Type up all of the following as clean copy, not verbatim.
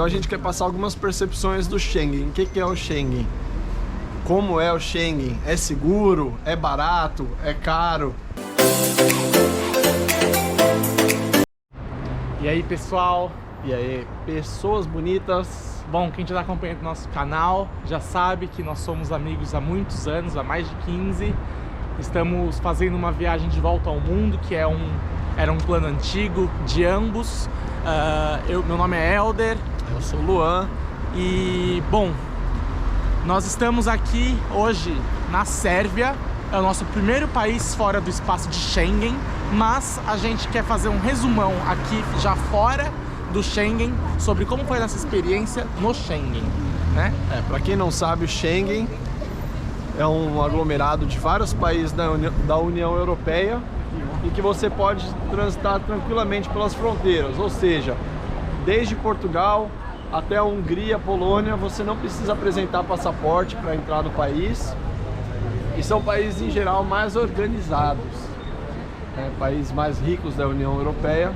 Então a gente quer passar algumas percepções do Schengen. O que é o Schengen? Como é o Schengen? É seguro? É barato? É caro? E aí, pessoal? E aí, pessoas bonitas? Bom, quem já está acompanhando nosso canal já sabe que nós somos amigos há muitos anos, há mais de 15. Estamos fazendo uma viagem de volta ao mundo, que era um plano antigo de ambos. Meu nome é Helder. Eu sou o Luan. E, bom, nós estamos aqui hoje na Sérvia. É o nosso primeiro país fora do espaço de Schengen, mas a gente quer fazer um resumão aqui já fora do Schengen sobre como foi essa experiência no Schengen, né? Para quem não sabe, o Schengen é um aglomerado de vários países da União Europeia e que você pode transitar tranquilamente pelas fronteiras, ou seja, desde Portugal até a Hungria, Polônia, você não precisa apresentar passaporte para entrar no país. E são países em geral mais organizados, né? Países mais ricos da União Europeia.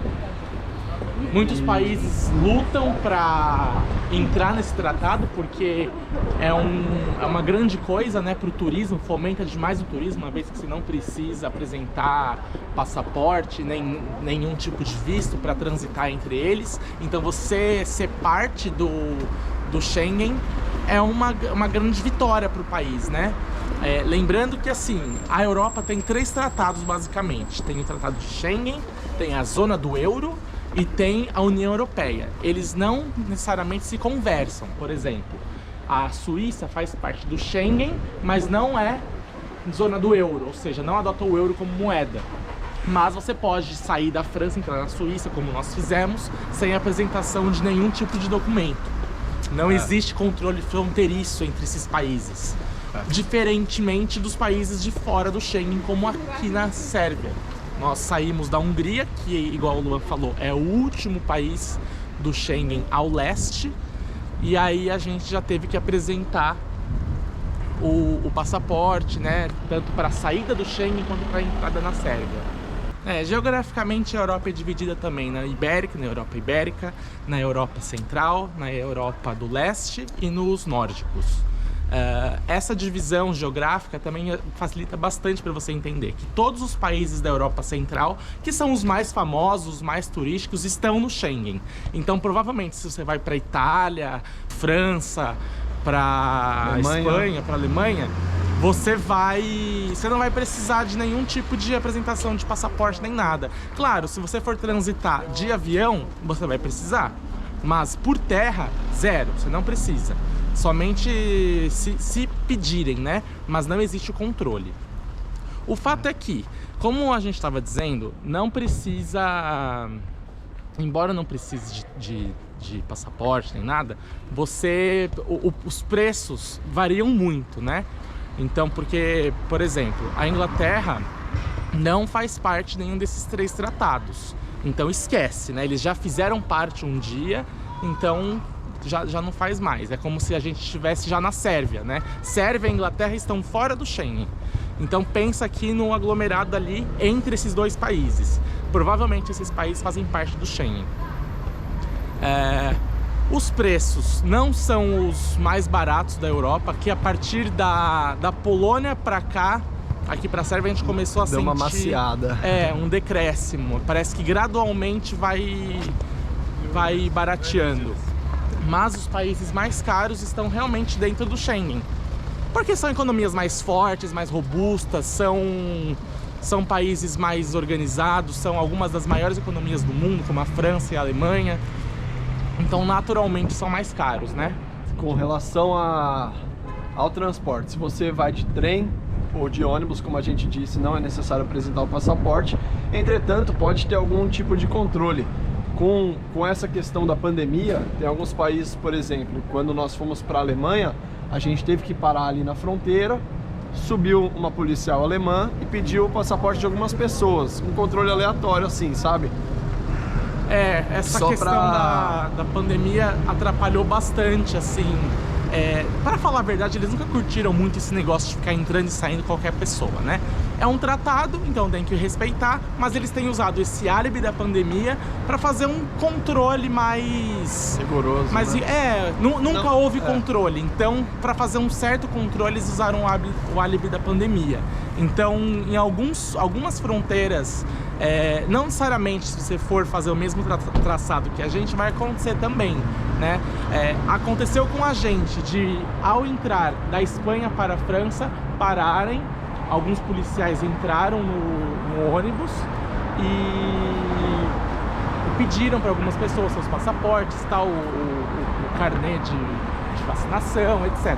Muitos países lutam para entrar nesse tratado porque é uma grande coisa, né, para o turismo, fomenta demais o turismo, uma vez que você não precisa apresentar passaporte, nenhum tipo de visto para transitar entre eles. Então você ser parte do Schengen é uma grande vitória para o país, né? Lembrando que assim, a Europa tem 3 tratados basicamente. Tem o Tratado de Schengen, tem a Zona do Euro e tem a União Europeia. Eles não necessariamente se conversam. Por exemplo, a Suíça faz parte do Schengen, mas não é Zona do Euro, ou seja, não adota o euro como moeda. Mas você pode sair da França e entrar na Suíça, como nós fizemos, sem apresentação de nenhum tipo de documento. Não existe controle fronteiriço entre esses países. Diferentemente dos países de fora do Schengen, como aqui na Sérvia. Nós saímos da Hungria, que, igual o Luan falou, é o último país do Schengen ao leste. E aí a gente já teve que apresentar o passaporte, né? Tanto para a saída do Schengen quanto para a entrada na Sérvia. Geograficamente a Europa é dividida também na Europa Ibérica, na Europa Central, na Europa do Leste e nos nórdicos. Essa divisão geográfica também facilita bastante para você entender que todos os países da Europa Central, que são os mais famosos, os mais turísticos, estão no Schengen. Então, provavelmente, se você vai para Itália, França, para Espanha, para Alemanha, você não vai precisar de nenhum tipo de apresentação de passaporte nem nada. Claro, se você for transitar de avião, você vai precisar, mas por terra, zero, você não precisa. Somente se pedirem, né? Mas não existe o controle. O fato é que, como a gente estava dizendo, não precisa... Embora não precise de passaporte nem nada, os preços variam muito, né? Então, porque, por exemplo, a Inglaterra não faz parte de nenhum desses 3 tratados. Então esquece, né? Eles já fizeram parte um dia, então... Já não faz mais, é como se a gente estivesse já na Sérvia, né? Sérvia e Inglaterra estão fora do Schengen. Então pensa aqui no aglomerado ali entre esses 2 países. Provavelmente esses países fazem parte do Schengen. Os preços não são os mais baratos da Europa, que a partir da Polônia para cá, aqui para a Sérvia, a gente começou a sentir... Deu uma maciada. Um decréscimo. Parece que gradualmente vai barateando. Mas os países mais caros estão realmente dentro do Schengen. Porque são economias mais fortes, mais robustas, são países mais organizados, são algumas das maiores economias do mundo, como a França e a Alemanha. Então, naturalmente, são mais caros, né? Com relação ao transporte, se você vai de trem ou de ônibus, como a gente disse, não é necessário apresentar o passaporte. Entretanto, pode ter algum tipo de controle. Com essa questão da pandemia, tem alguns países, por exemplo, quando nós fomos para a Alemanha, a gente teve que parar ali na fronteira, subiu uma policial alemã e pediu o passaporte de algumas pessoas, um controle aleatório assim, sabe? Essa questão da pandemia atrapalhou bastante, assim. Para falar a verdade, eles nunca curtiram muito esse negócio de ficar entrando e saindo qualquer pessoa, né? É um tratado, então tem que respeitar, mas eles têm usado esse álibi da pandemia para fazer um controle mais rigoroso. Mas né? nunca houve controle. Então, para fazer um certo controle, eles usaram o álibi da pandemia. Então, em algumas fronteiras, não necessariamente se você for fazer o mesmo traçado que a gente, vai acontecer também, né? Aconteceu com a gente de, ao entrar da Espanha para a França, pararem. Alguns policiais entraram no ônibus e pediram para algumas pessoas seus passaportes, tal, o carnê de vacinação, etc.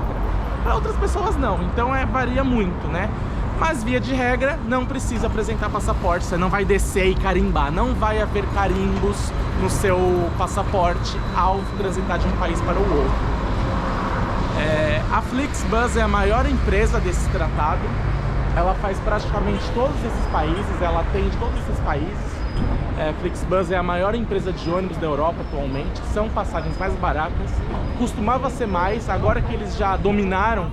Para outras pessoas não, então varia muito, né? Mas via de regra não precisa apresentar passaporte, você não vai descer e carimbar, não vai haver carimbos no seu passaporte ao transitar de um país para o outro. A Flixbus é a maior empresa desse tratado. Ela faz praticamente todos esses países, ela atende todos esses países. Flixbus é a maior empresa de ônibus da Europa atualmente, são passagens mais baratas. Costumava ser mais, agora que eles já dominaram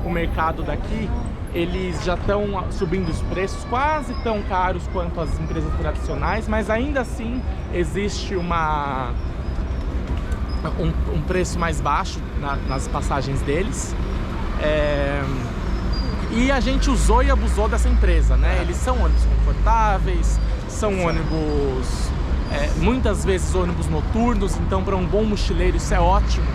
o mercado daqui, eles já estão subindo os preços, quase tão caros quanto as empresas tradicionais, mas ainda assim existe um preço mais baixo nas passagens deles. E a gente usou e abusou dessa empresa, né? Eles são ônibus confortáveis, são ônibus, muitas vezes ônibus noturnos, então para um bom mochileiro isso é ótimo,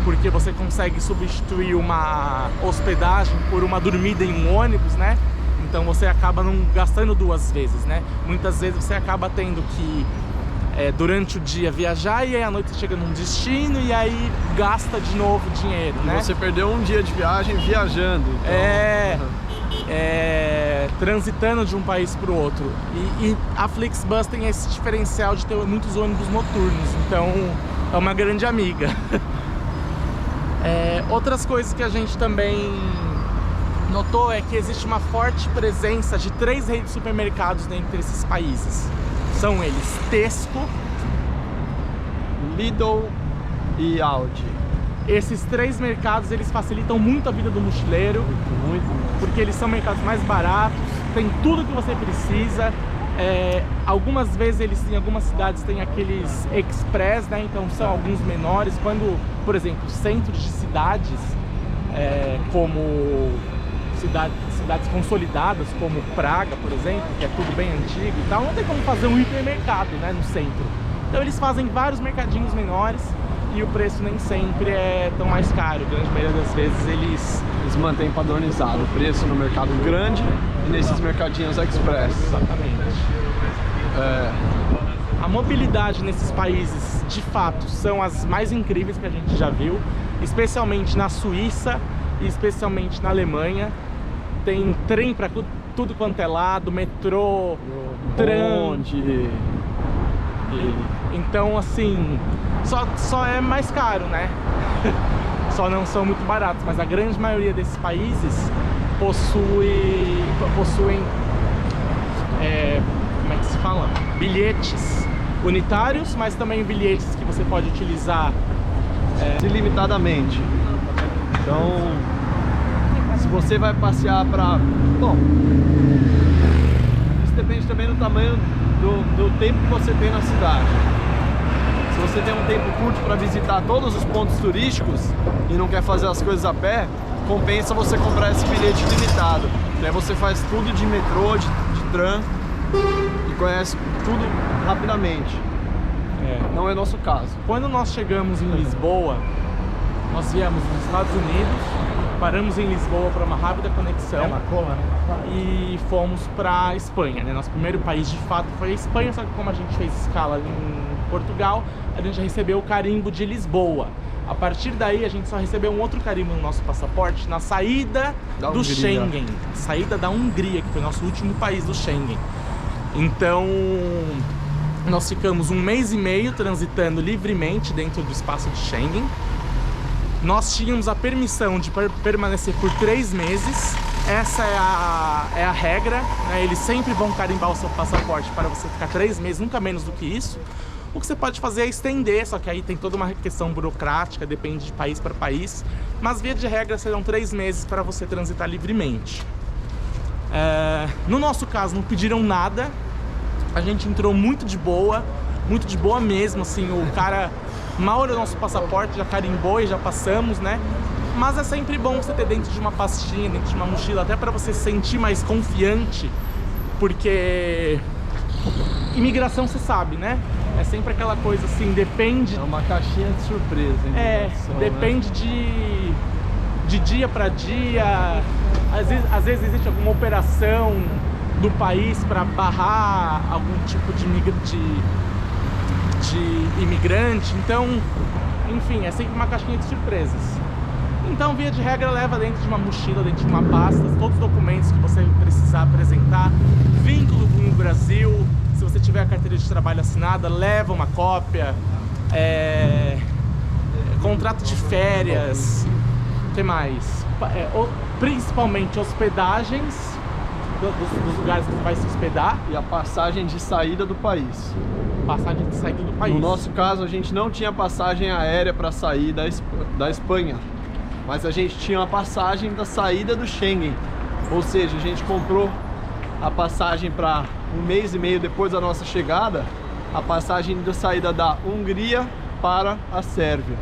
porque você consegue substituir uma hospedagem por uma dormida em um ônibus, né? Então você acaba não gastando duas vezes, né? Muitas vezes você acaba tendo que, durante o dia, viajar e aí à noite você chega num destino e aí gasta de novo dinheiro, né? Você perdeu um dia de viagem viajando. Então... transitando de um país para o outro. E a Flixbus tem esse diferencial de ter muitos ônibus noturnos, então é uma grande amiga. Outras coisas que a gente também notou é que existe uma forte presença de 3 redes de supermercados dentre esses países. São eles Tesco, Lidl e Aldi. Esses 3 mercados, eles facilitam muito a vida do mochileiro, muito, porque eles são mercados mais baratos, tem tudo que você precisa. Algumas vezes eles, em algumas cidades, tem aqueles express, né? Então são alguns menores. Quando, por exemplo, centros de cidades, como cidades consolidadas, como Praga, por exemplo, que é tudo bem antigo e tal, não tem como fazer um hipermercado, né, no centro. Então eles fazem vários mercadinhos menores e o preço nem sempre é tão mais caro. A grande maioria das vezes eles mantêm padronizado o preço no mercado grande e nesses mercadinhos express. Exatamente. A mobilidade nesses países, de fato, são as mais incríveis que a gente já viu, especialmente na Suíça e especialmente na Alemanha. Tem trem para tudo quanto é lado, metrô, bonde. Então, assim, só é mais caro, né? Só não são muito baratos, mas a grande maioria desses países possuem como é que se fala? Bilhetes unitários, mas também bilhetes que você pode utilizar ilimitadamente. Então, se você vai passear bom, isso depende também do tamanho do tempo que você tem na cidade. Se você tem um tempo curto para visitar todos os pontos turísticos e não quer fazer as coisas a pé, compensa você comprar esse bilhete limitado. Aí você faz tudo de metrô, de tram e conhece tudo rapidamente. Não é nosso caso. Quando nós chegamos em Lisboa, nós viemos dos Estados Unidos, paramos em Lisboa para uma rápida conexão e fomos para a Espanha, né? Nosso primeiro país de fato foi a Espanha, só que como a gente fez escala em Portugal, a gente já recebeu o carimbo de Lisboa. A partir daí a gente só recebeu um outro carimbo no nosso passaporte na saída do Schengen, saída da Hungria, que foi nosso último país do Schengen. Então nós ficamos 1 mês e meio transitando livremente dentro do espaço de Schengen. Nós tínhamos a permissão de permanecer por 3 meses. Essa é a regra, né? Eles sempre vão carimbar o seu passaporte para você ficar 3 meses, nunca menos do que isso. O que você pode fazer é estender, só que aí tem toda uma questão burocrática, depende de país para país. Mas via de regra serão 3 meses para você transitar livremente. No nosso caso, não pediram nada. A gente entrou muito de boa mesmo, assim, o cara mal olhou nosso passaporte, já carimbou e já passamos, né? Mas é sempre bom você ter dentro de uma pastinha, dentro de uma mochila, até para você se sentir mais confiante, porque imigração você sabe, né? É sempre aquela coisa assim, depende... É uma caixinha de surpresa, hein? Depende, né? de dia para dia. Às vezes existe alguma operação do país para barrar algum tipo de imigrante, então, enfim, é sempre uma caixinha de surpresas. Então, via de regra, leva dentro de uma mochila, dentro de uma pasta, todos os documentos que você precisar apresentar, vínculo com o Brasil, se você tiver a carteira de trabalho assinada, leva uma cópia, contrato de férias, o que mais? Principalmente hospedagens, dos lugares que você vai se hospedar. E a passagem de saída do país. Passagem de saída do país. No nosso caso, a gente não tinha passagem aérea para sair da Espanha, mas a gente tinha uma passagem da saída do Schengen. Ou seja, a gente comprou a passagem para 1 mês e meio depois da nossa chegada, a passagem da saída da Hungria para a Sérvia.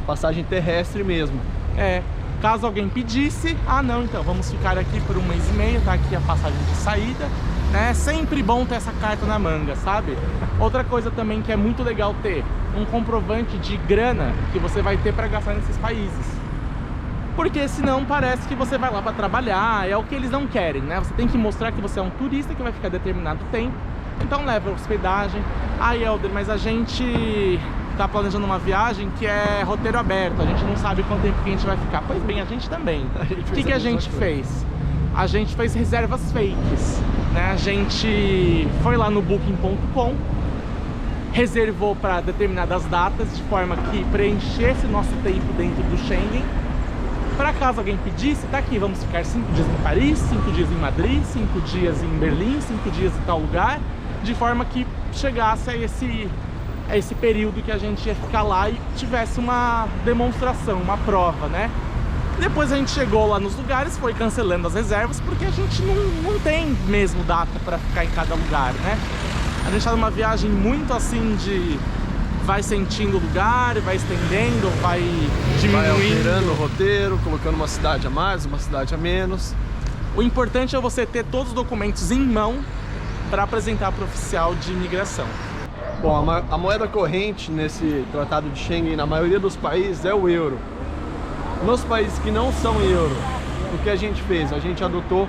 Passagem terrestre mesmo. Caso alguém pedisse, não, então vamos ficar aqui por 1 mês e meio, tá aqui a passagem de saída, né? É sempre bom ter essa carta na manga, sabe? Outra coisa também que é muito legal ter, um comprovante de grana que você vai ter para gastar nesses países. Porque senão parece que você vai lá para trabalhar, é o que eles não querem, né? Você tem que mostrar que você é um turista que vai ficar determinado tempo, então leva hospedagem. Helder, mas a gente tá planejando uma viagem que é roteiro aberto, a gente não sabe quanto tempo que a gente vai ficar. Pois bem, a gente também. O que a gente fez? A gente fez reservas fakes, né? A gente foi lá no booking.com, reservou para determinadas datas, de forma que preenchesse nosso tempo dentro do Schengen. Para caso alguém pedisse, tá aqui, vamos ficar 5 dias em Paris, 5 dias em Madrid, 5 dias em Berlim, 5 dias em tal lugar, de forma que chegasse a esse período que a gente ia ficar lá e tivesse uma demonstração, uma prova, né? Depois a gente chegou lá nos lugares, foi cancelando as reservas, porque a gente não tem mesmo data para ficar em cada lugar, né? A gente tá numa viagem muito assim de... vai sentindo o lugar, vai estendendo, vai diminuindo. Vai alterando o roteiro, colocando uma cidade a mais, uma cidade a menos. O importante é você ter todos os documentos em mão para apresentar para o oficial de imigração. Bom, a moeda corrente nesse tratado de Schengen, na maioria dos países, é o euro. Nos países que não são euro, o que a gente fez? A gente adotou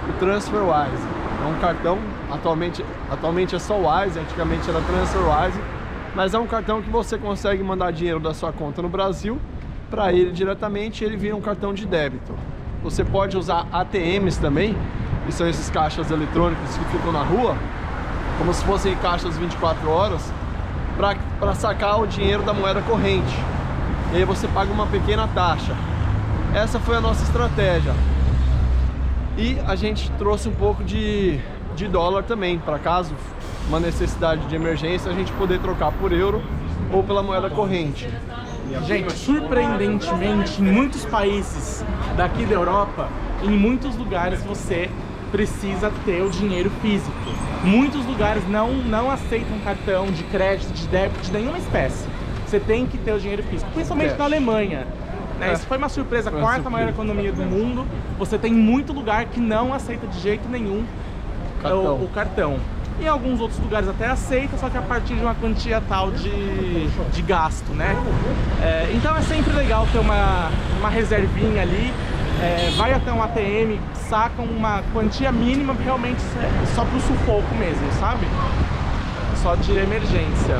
o TransferWise. É um cartão, atualmente é só Wise, antigamente era TransferWise, mas é um cartão que você consegue mandar dinheiro da sua conta no Brasil para ele diretamente, e ele vira um cartão de débito. Você pode usar ATMs também, que são esses caixas eletrônicos que ficam na rua, como se fossem caixas 24 horas, para sacar o dinheiro da moeda corrente. E aí você paga uma pequena taxa. Essa foi a nossa estratégia. E a gente trouxe um pouco de dólar também, para caso uma necessidade de emergência, a gente poder trocar por euro ou pela moeda corrente. Gente, surpreendentemente, em muitos países daqui da Europa, em muitos lugares você precisa ter o dinheiro físico. Muitos lugares não aceitam cartão de crédito, de débito, de nenhuma espécie. Você tem que ter o dinheiro físico, principalmente na Alemanha. Né? Isso foi uma surpresa, a quarta maior economia do mundo. Você tem muito lugar que não aceita de jeito nenhum o cartão. Em alguns outros lugares até aceita, só que a partir de uma quantia tal de gasto, né? Então é sempre legal ter uma reservinha ali, vai até um ATM, saca uma quantia mínima, realmente só pro sufoco mesmo, sabe? Só de emergência.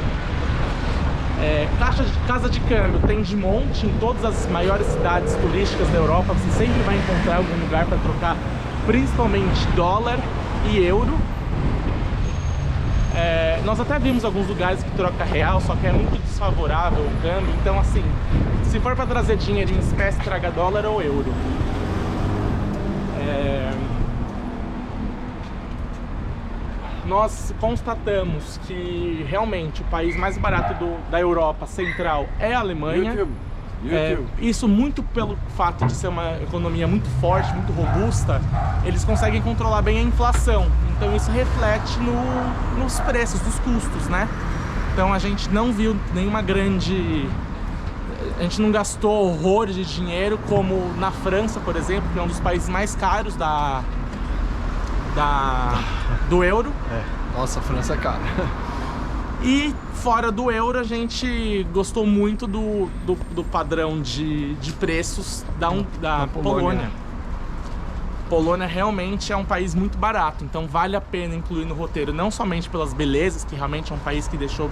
Casa de câmbio tem de monte em todas as maiores cidades turísticas da Europa, você sempre vai encontrar algum lugar para trocar, principalmente dólar e euro. Nós até vimos alguns lugares que troca real, só que é muito desfavorável o câmbio, então assim, se for para trazer dinheiro em espécie, traga dólar ou euro. Nós constatamos que realmente o país mais barato da Europa Central é a Alemanha. Isso muito pelo fato de ser uma economia muito forte, muito robusta, eles conseguem controlar bem a inflação. Então isso reflete nos preços, nos custos, né? Então a gente não viu nenhuma grande... A gente não gastou horrores de dinheiro como na França, por exemplo, que é um dos países mais caros do euro. Nossa, a França é cara. E fora do euro, a gente gostou muito do padrão de preços da Polônia. Polônia realmente é um país muito barato, então vale a pena incluir no roteiro, não somente pelas belezas, que realmente é um país que deixou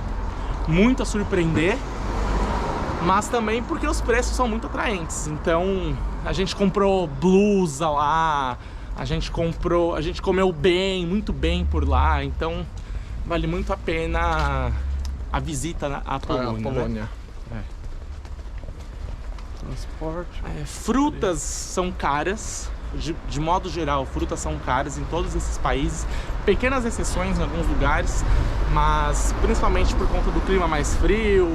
muito a surpreender, mas também porque os preços são muito atraentes. Então a gente comprou blusa lá, a gente comeu bem, muito bem por lá, então vale muito a pena a visita à Polônia. Né? Transporte. Frutas são caras, de modo geral, frutas são caras em todos esses países. Pequenas exceções em alguns lugares, mas principalmente por conta do clima mais frio,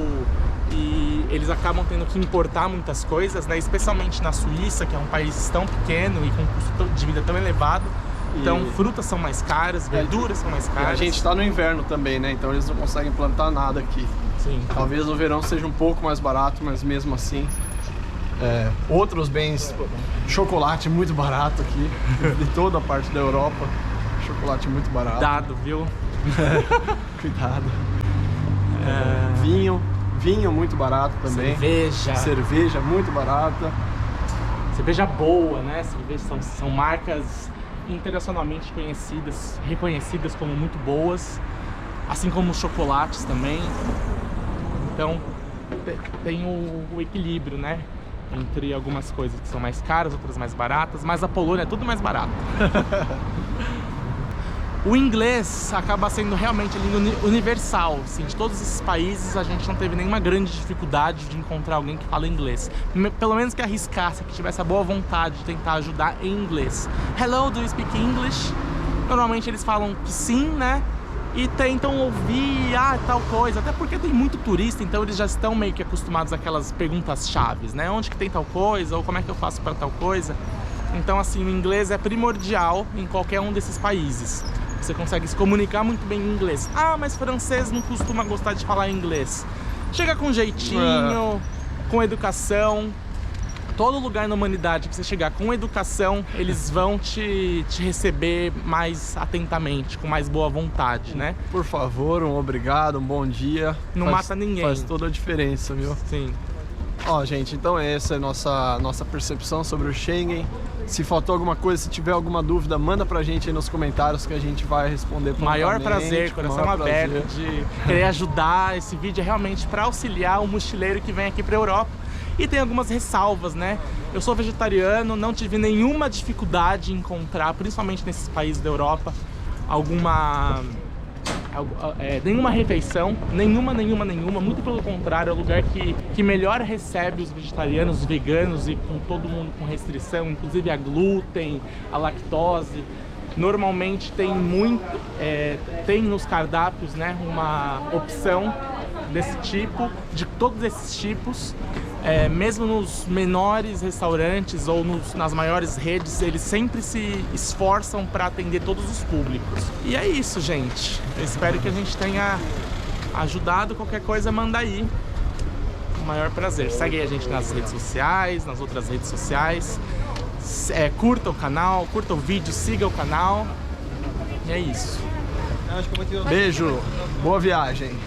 e eles acabam tendo que importar muitas coisas, né? Especialmente na Suíça, que é um país tão pequeno e com um custo de vida tão elevado. Então frutas são mais caras, verduras são mais caras. A gente está no inverno também, né? Então eles não conseguem plantar nada aqui. Sim. Talvez no verão seja um pouco mais barato, mas mesmo assim... outros bens, chocolate muito barato aqui, de toda a parte da Europa. Chocolate muito barato. Cuidado, viu? Cuidado. Vinho muito barato também. Cerveja muito barata. Cerveja boa, né? São marcas internacionalmente conhecidas, reconhecidas como muito boas, assim como os chocolates também. Então tem o equilíbrio, né? Entre algumas coisas que são mais caras, outras mais baratas, mas a Polônia é tudo mais barato. O inglês acaba sendo realmente a língua universal, assim, de todos esses países a gente não teve nenhuma grande dificuldade de encontrar alguém que fala inglês. Pelo menos que arriscasse, que tivesse a boa vontade de tentar ajudar em inglês. Hello, do you speak English? Normalmente eles falam que sim, né? E tentam ouvir, tal coisa, até porque tem muito turista, então eles já estão meio que acostumados àquelas perguntas chaves, né? Onde que tem tal coisa, ou como é que eu faço para tal coisa. Então assim, o inglês é primordial em qualquer um desses países. Você consegue se comunicar muito bem em inglês. Mas francês não costuma gostar de falar inglês. Chega com jeitinho, com educação. Todo lugar na humanidade que você chegar com educação, eles vão te receber mais atentamente, com mais boa vontade, né? Por favor, um obrigado, um bom dia. Não mata ninguém. Faz toda a diferença, viu? Sim. Ó, gente, então essa é a nossa percepção sobre o Schengen. Se faltou alguma coisa, se tiver alguma dúvida, manda pra gente aí nos comentários que a gente vai responder prontamente. Maior prazer, coração aberto de querer ajudar. Esse vídeo é realmente para auxiliar o mochileiro que vem aqui pra Europa. E tem algumas ressalvas, né? Eu sou vegetariano, não tive nenhuma dificuldade em encontrar, principalmente nesses países da Europa, nenhuma refeição, nenhuma, muito pelo contrário, é o lugar que melhor recebe os vegetarianos, os veganos e com todo mundo com restrição, inclusive a glúten, a lactose. Normalmente tem nos cardápios, né, uma opção desse tipo, de todos esses tipos. Mesmo nos menores restaurantes ou nas maiores redes, eles sempre se esforçam para atender todos os públicos. E é isso, gente. Eu espero que a gente tenha ajudado. Qualquer coisa, manda aí. Com o maior prazer. Segue a gente nas redes sociais, nas outras redes sociais. Curta o canal, curta o vídeo, siga o canal. E é isso. Beijo, boa viagem.